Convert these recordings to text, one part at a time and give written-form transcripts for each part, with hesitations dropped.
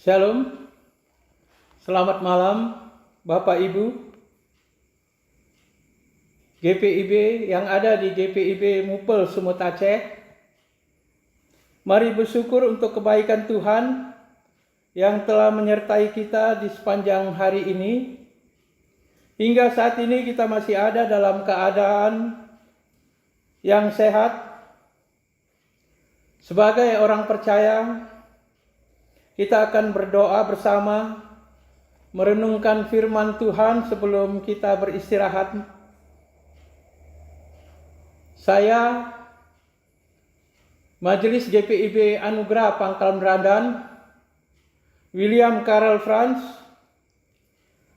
Shalom, selamat malam Bapak Ibu GPIB yang ada di GPIB Mupel Sumut Aceh. Mari bersyukur untuk kebaikan Tuhan yang telah menyertai kita di sepanjang hari ini. Hingga saat ini kita masih ada dalam keadaan yang sehat. Sebagai orang percaya, kita akan berdoa bersama, merenungkan firman Tuhan sebelum kita beristirahat. Saya, Majelis GPIB Anugerah Pangkal Merandan, William Karel Frans,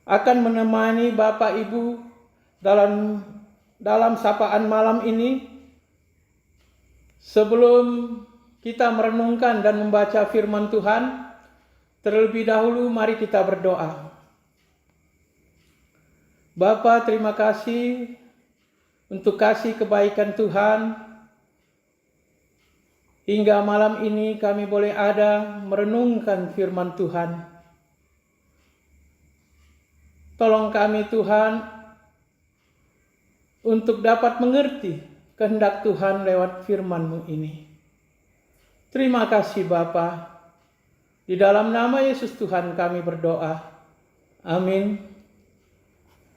akan menemani Bapak Ibu dalam sapaan malam ini. Sebelum kita merenungkan dan membaca firman Tuhan, terlebih dahulu mari kita berdoa. Bapa, terima kasih untuk kasih kebaikan Tuhan. Hingga malam ini kami boleh ada merenungkan firman Tuhan. Tolong kami Tuhan untuk dapat mengerti kehendak Tuhan lewat firman-Mu ini. Terima kasih Bapa. Di dalam nama Yesus Tuhan kami berdoa. Amin.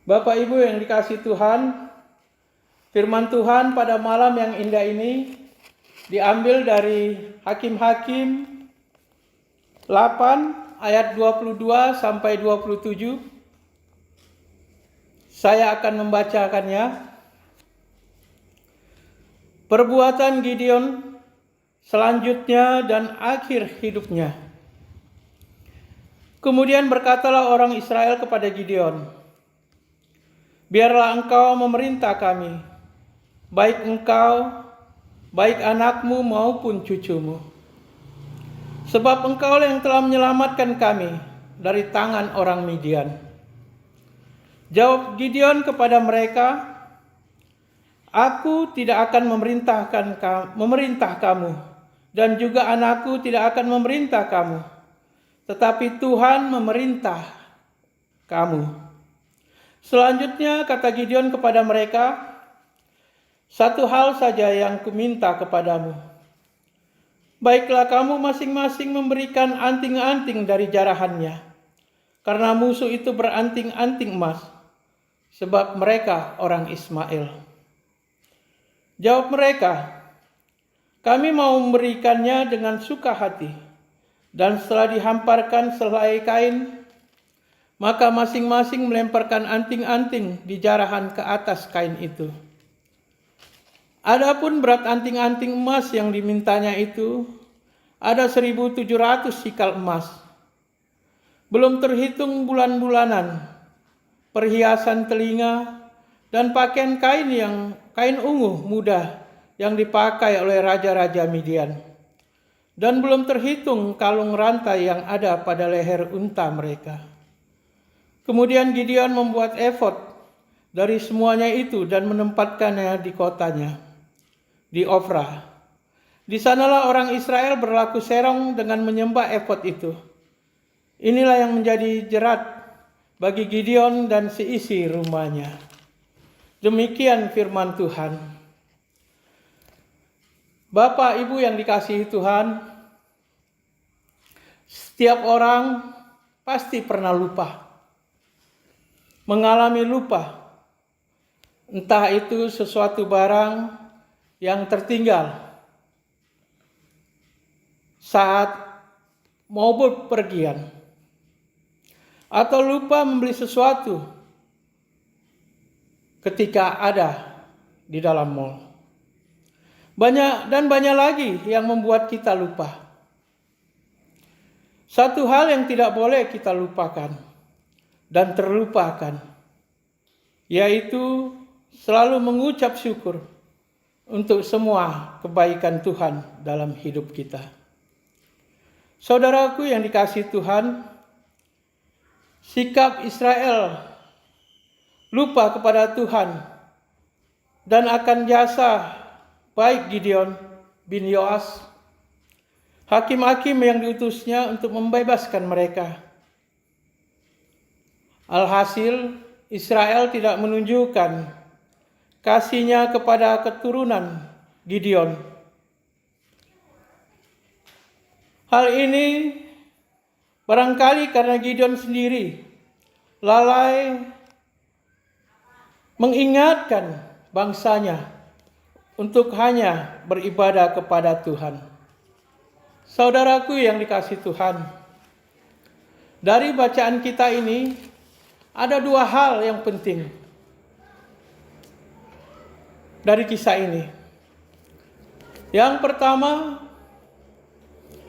Bapak Ibu yang dikasihi Tuhan, firman Tuhan pada malam yang indah ini diambil dari Hakim-Hakim 8 ayat 22 sampai 27. Saya akan membacakannya. Perbuatan Gideon selanjutnya dan akhir hidupnya. Kemudian berkatalah orang Israel kepada Gideon, biarlah engkau memerintah kami, baik engkau, baik anakmu maupun cucumu. Sebab engkau yang telah menyelamatkan kami dari tangan orang Midian. Jawab Gideon kepada mereka, aku tidak akan memerintah kamu, dan juga anakku tidak akan memerintah kamu, tetapi Tuhan memerintah kamu. Selanjutnya kata Gideon kepada mereka, satu hal saja yang kuminta kepadamu. Baiklah kamu masing-masing memberikan anting-anting dari jarahannya, karena musuh itu beranting-anting emas, sebab mereka orang Ismail. Jawab mereka, kami mau memberikannya dengan suka hati. Dan setelah dihamparkan selai kain, maka masing-masing melemparkan anting-anting di jarahan ke atas kain itu. Adapun berat anting-anting emas yang dimintanya itu ada 1.700 sikal emas. Belum terhitung bulan-bulanan, perhiasan telinga, dan pakaian kain ungu muda yang dipakai oleh raja-raja Midian. Dan belum terhitung kalung rantai yang ada pada leher unta mereka. Kemudian Gideon membuat efod dari semuanya itu dan menempatkannya di kotanya, di Ofra. Di sanalah orang Israel berlaku serong dengan menyembah efod itu. Inilah yang menjadi jerat bagi Gideon dan seisi rumahnya. Demikian firman Tuhan. Bapak, Ibu yang dikasihi Tuhan, setiap orang pasti pernah lupa, mengalami lupa, entah itu sesuatu barang yang tertinggal saat mau berpergian, atau lupa membeli sesuatu ketika ada di dalam mal. Banyak lagi yang membuat kita lupa. Satu hal yang tidak boleh kita lupakan dan terlupakan, yaitu selalu mengucap syukur untuk semua kebaikan Tuhan dalam hidup kita. Saudaraku yang dikasihi Tuhan, sikap Israel lupa kepada Tuhan dan akan jasa baik Gideon bin Yoas hakim-hakim yang diutusnya untuk membebaskan mereka. Alhasil, Israel tidak menunjukkan kasihnya kepada keturunan Gideon. Hal ini barangkali karena Gideon sendiri lalai mengingatkan bangsanya untuk hanya beribadah kepada Tuhan. Saudaraku yang dikasihi Tuhan, dari bacaan kita ini ada dua hal yang penting dari kisah ini. Yang pertama,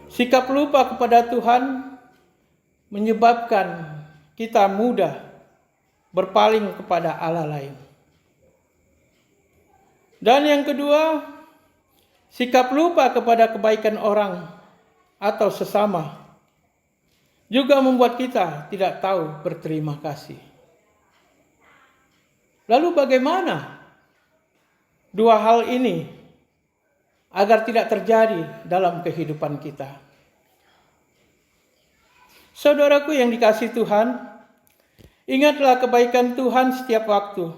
sikap lupa kepada Tuhan menyebabkan kita mudah berpaling kepada Allah lain. Dan yang kedua, sikap lupa kepada kebaikan orang atau sesama juga membuat kita tidak tahu berterima kasih. Lalu bagaimana dua hal ini agar tidak terjadi dalam kehidupan kita? Saudaraku yang dikasihi Tuhan, ingatlah kebaikan Tuhan setiap waktu.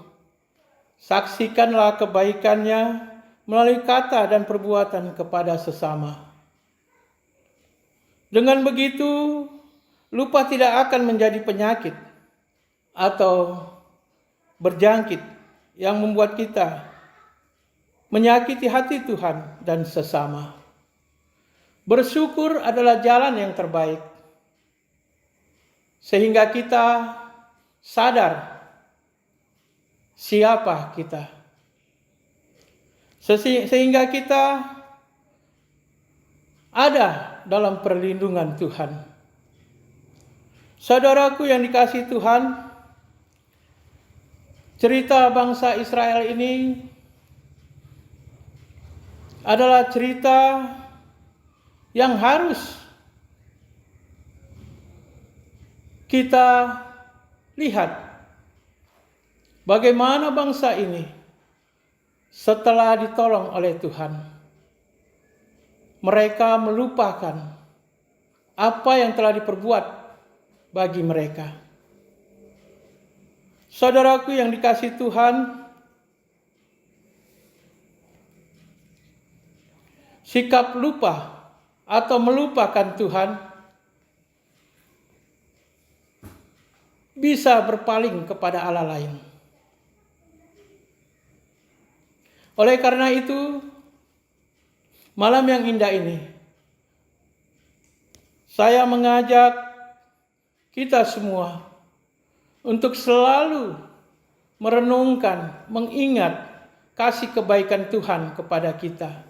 Saksikanlah kebaikannya melalui kata dan perbuatan kepada sesama. Dengan begitu, lupa tidak akan menjadi penyakit atau berjangkit yang membuat kita menyakiti hati Tuhan dan sesama. Bersyukur adalah jalan yang terbaik, sehingga kita sadar siapa kita, sehingga kita ada dalam perlindungan Tuhan. Saudaraku yang dikasihi Tuhan, cerita bangsa Israel ini adalah cerita yang harus kita lihat bagaimana bangsa ini setelah ditolong oleh Tuhan, mereka melupakan apa yang telah diperbuat bagi mereka. Saudaraku yang dikasihi Tuhan, sikap lupa atau melupakan Tuhan bisa berpaling kepada Allah lain. Oleh karena itu, malam yang indah ini, saya mengajak kita semua untuk selalu merenungkan, mengingat kasih kebaikan Tuhan kepada kita,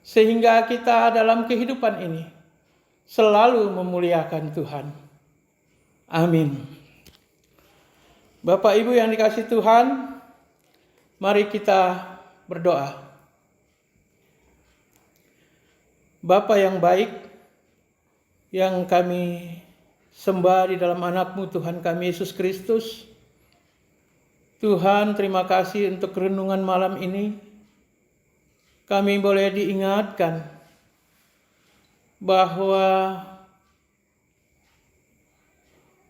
sehingga kita dalam kehidupan ini selalu memuliakan Tuhan. Amin. Bapak Ibu yang dikasihi Tuhan, mari kita berdoa. Bapa yang baik, yang kami sembah di dalam anak-Mu Tuhan kami Yesus Kristus, Tuhan, terima kasih untuk renungan malam ini. Kami boleh diingatkan bahwa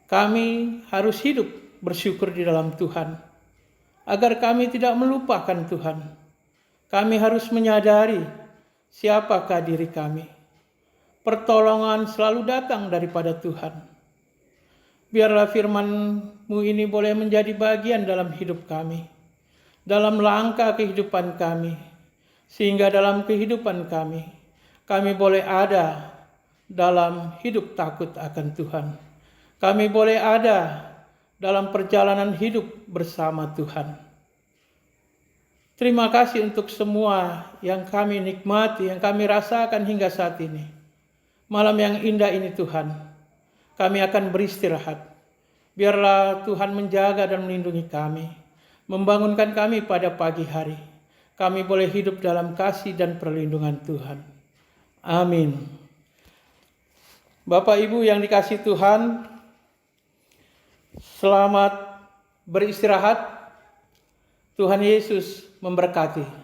kami harus hidup bersyukur di dalam Tuhan, agar kami tidak melupakan Tuhan. Kami harus menyadari siapakah diri kami. Pertolongan selalu datang daripada Tuhan. Biarlah firman-Mu ini boleh menjadi bagian dalam hidup kami, dalam langkah kehidupan kami, sehingga dalam kehidupan kami boleh ada dalam hidup takut akan Tuhan. Kami boleh ada dalam perjalanan hidup bersama Tuhan. Terima kasih untuk semua yang kami nikmati, yang kami rasakan hingga saat ini. Malam yang indah ini Tuhan, kami akan beristirahat. Biarlah Tuhan menjaga dan melindungi kami, membangunkan kami pada pagi hari. Kami boleh hidup dalam kasih dan perlindungan Tuhan. Amin. Bapak Ibu yang dikasihi Tuhan, selamat beristirahat. Tuhan Yesus memberkati.